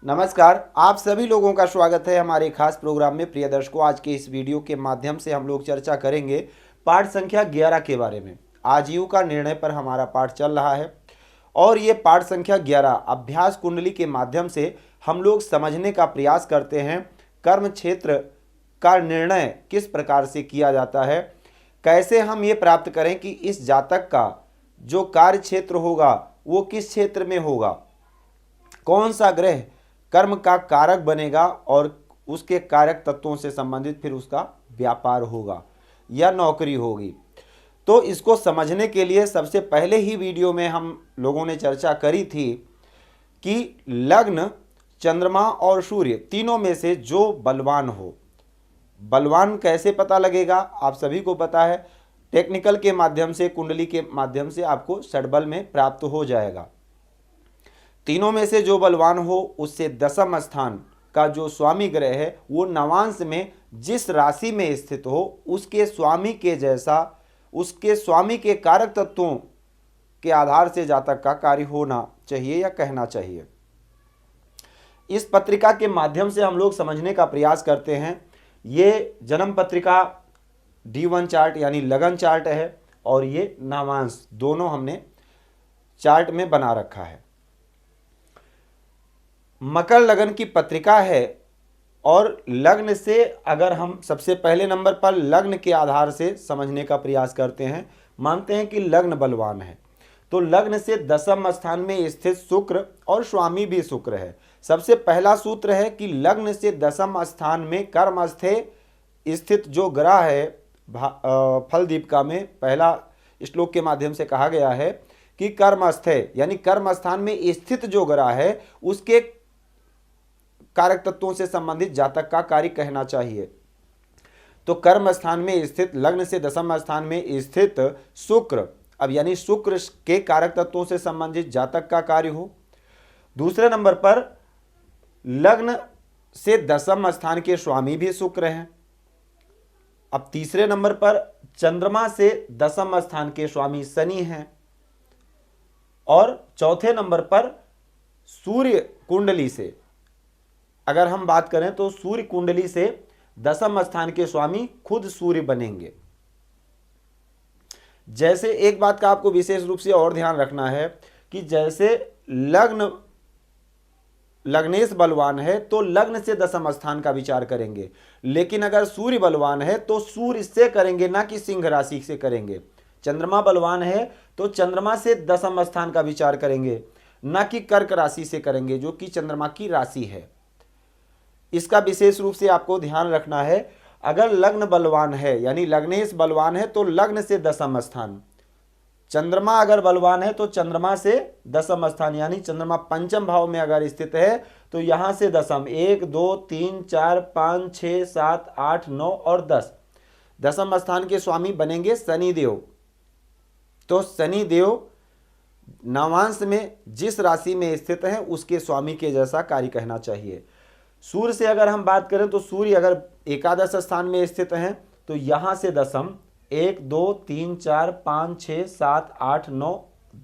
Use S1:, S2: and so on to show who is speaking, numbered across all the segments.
S1: नमस्कार, आप सभी लोगों का स्वागत है हमारे खास प्रोग्राम में। प्रिय दर्शकों, आज के इस वीडियो के माध्यम से हम लोग चर्चा करेंगे पाठ संख्या 11 के बारे में। आजीव का निर्णय पर हमारा पाठ चल रहा है और ये पाठ संख्या 11 अभ्यास कुंडली के माध्यम से हम लोग समझने का प्रयास करते हैं कर्म क्षेत्र का निर्णय किस प्रकार से किया जाता है, कैसे हम ये प्राप्त करें कि इस जातक का जो कार्य क्षेत्र होगा वो किस क्षेत्र में होगा, कौन सा ग्रह कर्म का कारक बनेगा और उसके कारक तत्वों से संबंधित फिर उसका व्यापार होगा या नौकरी होगी। तो इसको समझने के लिए सबसे पहले ही वीडियो में हम लोगों ने चर्चा करी थी कि लग्न, चंद्रमा और सूर्य तीनों में से जो बलवान हो, बलवान कैसे पता लगेगा आप सभी को पता है। टेक्निकल के माध्यम से, कुंडली के माध्यम से आपको षडबल में प्राप्त हो जाएगा। तीनों में से जो बलवान हो उससे दशम स्थान का जो स्वामी ग्रह है वो नवांश में जिस राशि में स्थित हो उसके स्वामी के जैसा, उसके स्वामी के कारक तत्वों के आधार से जातक का कार्य होना चाहिए या कहना चाहिए। इस पत्रिका के माध्यम से हम लोग समझने का प्रयास करते हैं। ये जन्म पत्रिका D1 चार्ट यानी लगन चार्ट है और ये नवांश दोनों हमने चार्ट में बना रखा है। मकर लगन की पत्रिका है और लग्न से अगर हम सबसे पहले नंबर पर लग्न के आधार से समझने का प्रयास करते हैं, मानते हैं कि लग्न बलवान है तो लग्न से दशम स्थान में स्थित शुक्र और स्वामी भी शुक्र है। सबसे पहला सूत्र है कि लग्न से दशम स्थान में कर्मस्थे स्थित जो ग्रह है, फल दीपिका में पहला श्लोक के माध्यम से कहा गया है कि कर्मस्थे यानी कर्म स्थान में स्थित जो ग्रह है उसके कारक तत्वों से संबंधित जातक का कार्य कहना चाहिए। तो कर्म स्थान में स्थित, लग्न से दशम स्थान में स्थित शुक्र, अब यानी शुक्र के कारक तत्वों से संबंधित जातक का कार्य हो। दूसरे नंबर पर लग्न से दशम स्थान के स्वामी भी शुक्र हैं। अब तीसरे नंबर पर चंद्रमा से दशम स्थान के स्वामी शनि हैं और चौथे नंबर पर सूर्य कुंडली से अगर हम बात करें तो सूर्य कुंडली से दशम स्थान के स्वामी खुद सूर्य बनेंगे। जैसे एक बात का आपको विशेष रूप से और ध्यान रखना है कि जैसे लग्नेश बलवान है तो लग्न से दशम स्थान का विचार करेंगे, लेकिन अगर सूर्य बलवान है तो सूर्य से करेंगे, ना कि सिंह राशि से करेंगे। चंद्रमा बलवान है तो चंद्रमा से दशम स्थान का विचार करेंगे, ना कि कर्क राशि से करेंगे जो कि चंद्रमा की राशि है। इसका विशेष रूप से आपको ध्यान रखना है। अगर लग्न बलवान है यानी लग्नेश बलवान है तो लग्न से दशम स्थान, चंद्रमा अगर बलवान है तो चंद्रमा से दशम स्थान यानी चंद्रमा पंचम भाव में अगर स्थित है तो यहां से दशम 1 2 3 4 5 6 7 8 9 और 10 दशम स्थान के स्वामी बनेंगे शनिदेव। तो शनिदेव नवांश में जिस राशि में स्थित है उसके स्वामी के जैसा कार्य कहना चाहिए। सूर्य से अगर हम बात करें तो सूर्य अगर एकादश स्थान में स्थित हैं तो यहां से दशम 1 2 3 4 5 6 7 8 9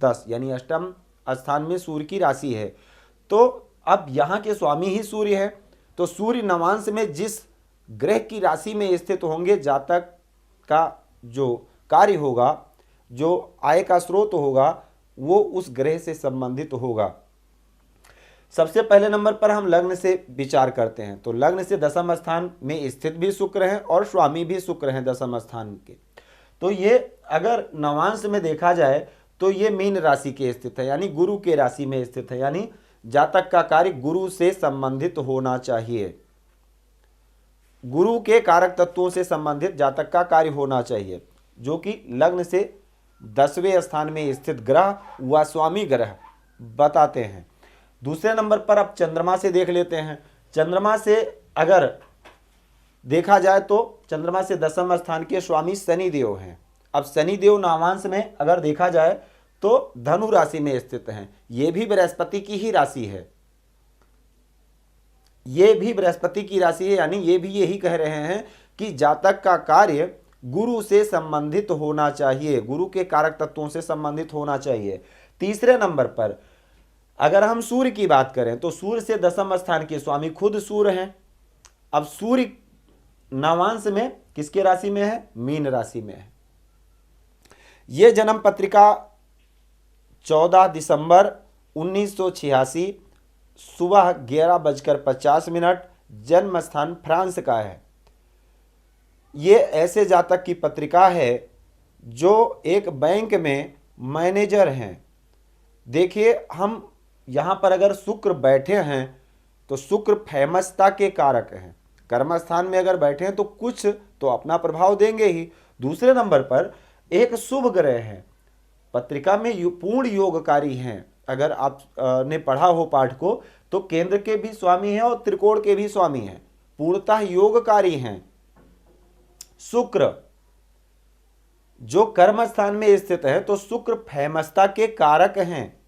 S1: 10 यानी अष्टम स्थान में सूर्य की राशि है। तो अब यहां के स्वामी ही सूर्य है तो सूर्य नवांश में जिस ग्रह की राशि में स्थित होंगे जातक का जो कार्य होगा, जो आय का स्रोत होगा वो उस ग्रह से संबंधित होगा। सबसे पहले नंबर पर हम लग्न से विचार करते हैं तो लग्न से दशम स्थान में स्थित भी शुक्र हैं और स्वामी भी शुक्र हैं दशम स्थान के। तो ये अगर नवांश में देखा जाए तो ये मीन राशि के स्थित है यानी गुरु के राशि में स्थित है, यानी जातक का कार्य गुरु से संबंधित होना चाहिए। गुरु के कारक तत्वों से संबंधित जातक का कार्य होना चाहिए, जो कि लग्न से 10वें स्थान में स्थित ग्रह व स्वामी ग्रह बताते हैं। दूसरे नंबर पर अब चंद्रमा से देख लेते हैं। चंद्रमा से अगर देखा जाए तो चंद्रमा से दशम स्थान के स्वामी शनिदेव हैं। अब शनिदेव नवांश में अगर देखा जाए तो धनु राशि में स्थित हैं। ये भी बृहस्पति की ही राशि है, ये भी बृहस्पति की राशि है, यानी ये भी यही कह रहे हैं कि जातक का कार्य गुरु से संबंधित होना चाहिए, गुरु के कारक तत्वों से संबंधित होना चाहिए। तीसरे नंबर पर अगर हम सूर्य की बात करें तो सूर्य से दशम स्थान के स्वामी खुद सूर्य हैं। अब सूर्य नवांश में किसके राशि में है? मीन राशि में है। ये जन्म पत्रिका 14 दिसंबर 1986 सुबह 11:50 जन्म स्थान फ्रांस का है। ये ऐसे जातक की पत्रिका है जो एक बैंक में मैनेजर हैं। देखिए, हम यहाँ पर अगर शुक्र बैठे हैं तो शुक्र फेमसता के कारक हैं। कर्म स्थान में अगर बैठे हैं तो कुछ तो अपना प्रभाव देंगे ही। दूसरे नंबर पर एक शुभ ग्रह है, पत्रिका में पूर्ण योगकारी हैं। अगर आप ने पढ़ा हो पाठ को तो केंद्र के भी स्वामी हैं और त्रिकोण के भी स्वामी हैं, पूर्णतः योगकारी हैं। शुक्र जो कर्म स्थान में स्थित है तो शुक्र फेमसता के कारक हैं,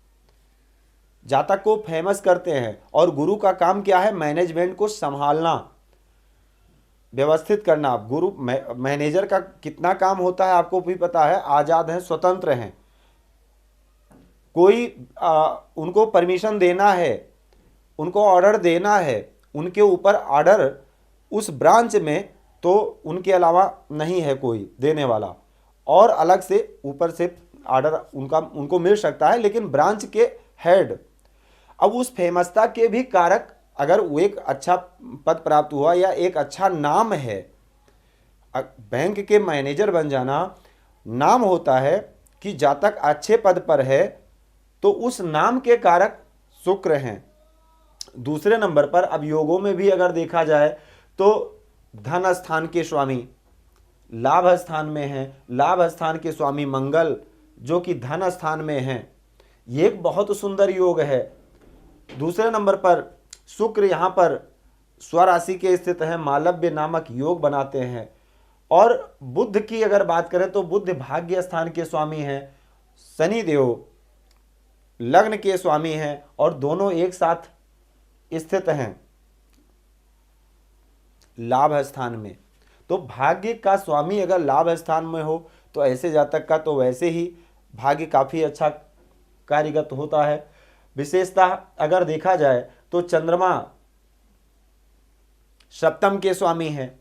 S1: जातक को फेमस करते हैं। और गुरु का काम क्या है? मैनेजमेंट को संभालना, व्यवस्थित करना। गुरु मैनेजर का कितना काम होता है आपको भी पता है। आजाद हैं, स्वतंत्र हैं, कोई उनको परमिशन देना है, उनको ऑर्डर देना है, उनके ऊपर ऑर्डर उस ब्रांच में तो उनके अलावा नहीं है कोई देने वाला, और अलग से ऊपर से ऑर्डर उनको मिल सकता है, लेकिन ब्रांच के हेड। अब उस फेमसता के भी कारक, अगर वो एक अच्छा पद प्राप्त हुआ या एक अच्छा नाम है, बैंक के मैनेजर बन जाना नाम होता है कि जातक अच्छे पद पर है, तो उस नाम के कारक शुक्र हैं। दूसरे नंबर पर अब योगों में भी अगर देखा जाए तो धन स्थान के स्वामी लाभ स्थान में हैं। लाभ स्थान के स्वामी मंगल जो कि धन स्थान में हैं, ये एक बहुत सुंदर योग है। दूसरे नंबर पर शुक्र यहाँ पर स्वराशि के स्थित है, मालव्य नामक योग बनाते हैं। और बुध की अगर बात करें तो बुध भाग्य स्थान के स्वामी हैं। शनि देव लग्न के स्वामी हैं और दोनों एक साथ स्थित हैं लाभ स्थान में। तो भाग्य का स्वामी अगर लाभ स्थान में हो तो ऐसे जातक का तो वैसे ही भाग्य काफ़ी अच्छा कार्यगत होता है। विशेषता अगर देखा जाए तो चंद्रमा सप्तम के स्वामी हैं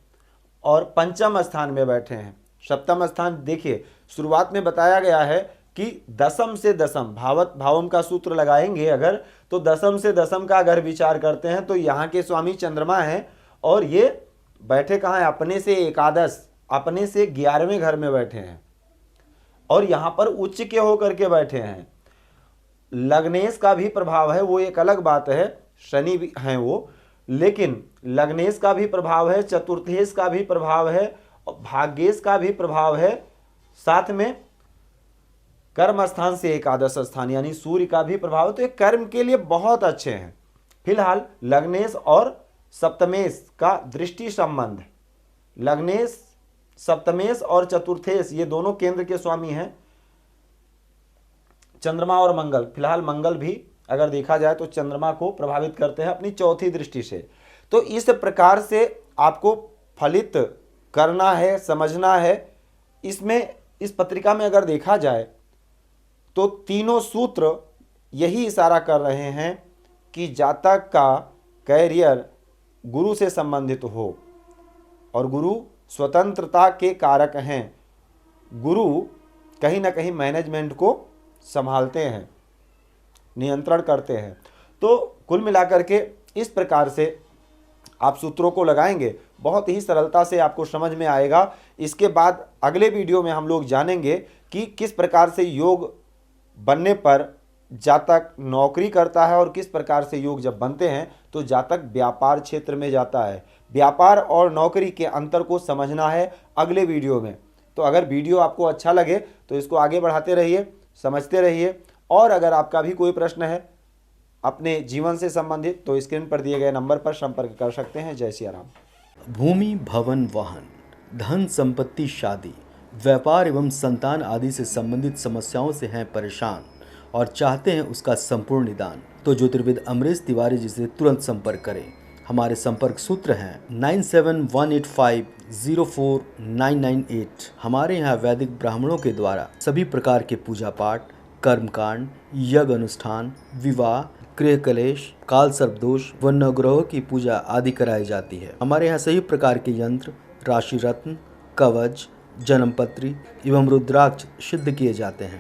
S1: और पंचम स्थान में बैठे हैं। सप्तम स्थान देखिए, शुरुआत में बताया गया है कि दशम से दशम, भावत भावम का सूत्र लगाएंगे अगर तो दशम से दशम का अगर विचार करते हैं तो यहाँ के स्वामी चंद्रमा हैं और ये बैठे कहाँ हैं? अपने से एकादश, अपने से 11वें घर में बैठे हैं और यहाँ पर उच्च के होकर के बैठे हैं। लग्नेश का भी प्रभाव है, वो एक अलग बात है, शनि भी हैं वो, लेकिन लग्नेश का भी प्रभाव है, चतुर्थेश का भी प्रभाव है और भाग्येश का भी प्रभाव है। साथ में कर्म स्थान से एकादश स्थान यानी सूर्य का भी प्रभाव है। तो ये कर्म के लिए बहुत अच्छे हैं। फिलहाल लग्नेश और सप्तमेश का दृष्टि संबंध, लग्नेश, सप्तमेश और चतुर्थेश ये दोनों केंद्र के स्वामी हैं, चंद्रमा और मंगल। फिलहाल मंगल भी अगर देखा जाए तो चंद्रमा को प्रभावित करते हैं अपनी चौथी दृष्टि से। तो इस प्रकार से आपको फलित करना है, समझना है। इसमें इस पत्रिका में अगर देखा जाए तो तीनों सूत्र यही इशारा कर रहे हैं कि जातक का कैरियर गुरु से संबंधित हो और गुरु स्वतंत्रता के कारक हैं। गुरु कहीं ना कहीं मैनेजमेंट को संभालते हैं, नियंत्रण करते हैं। तो कुल मिलाकर के इस प्रकार से आप सूत्रों को लगाएंगे, बहुत ही सरलता से आपको समझ में आएगा। इसके बाद अगले वीडियो में हम लोग जानेंगे कि किस प्रकार से योग बनने पर जातक नौकरी करता है और किस प्रकार से योग जब बनते हैं तो जातक व्यापार क्षेत्र में जाता है। व्यापार और नौकरी के अंतर को समझना है अगले वीडियो में। तो अगर वीडियो आपको अच्छा लगे तो इसको आगे बढ़ाते रहिए, समझते रहिए। और अगर आपका भी कोई प्रश्न है अपने जीवन से संबंधित तो स्क्रीन पर दिए गए नंबर पर संपर्क कर सकते हैं। जय सिया राम।
S2: भूमि, भवन, वाहन, धन संपत्ति, शादी, व्यापार एवं संतान आदि से संबंधित समस्याओं से हैं परेशान और चाहते हैं उसका संपूर्ण निदान, तो ज्योतिर्विद अमरीश तिवारी जी से तुरंत संपर्क करें। हमारे संपर्क सूत्र हैं 9718504998। हमारे यहाँ वैदिक ब्राह्मणों के द्वारा सभी प्रकार के पूजा पाठ, कर्मकांड, यज्ञ अनुष्ठान, विवाह, गृह कलेश, काल सर्प दोष व नवग्रहों की पूजा आदि कराई जाती है। हमारे यहाँ सभी प्रकार के यंत्र, राशि रत्न, कवच, जन्मपत्री एवं रुद्राक्ष सिद्ध किए जाते हैं।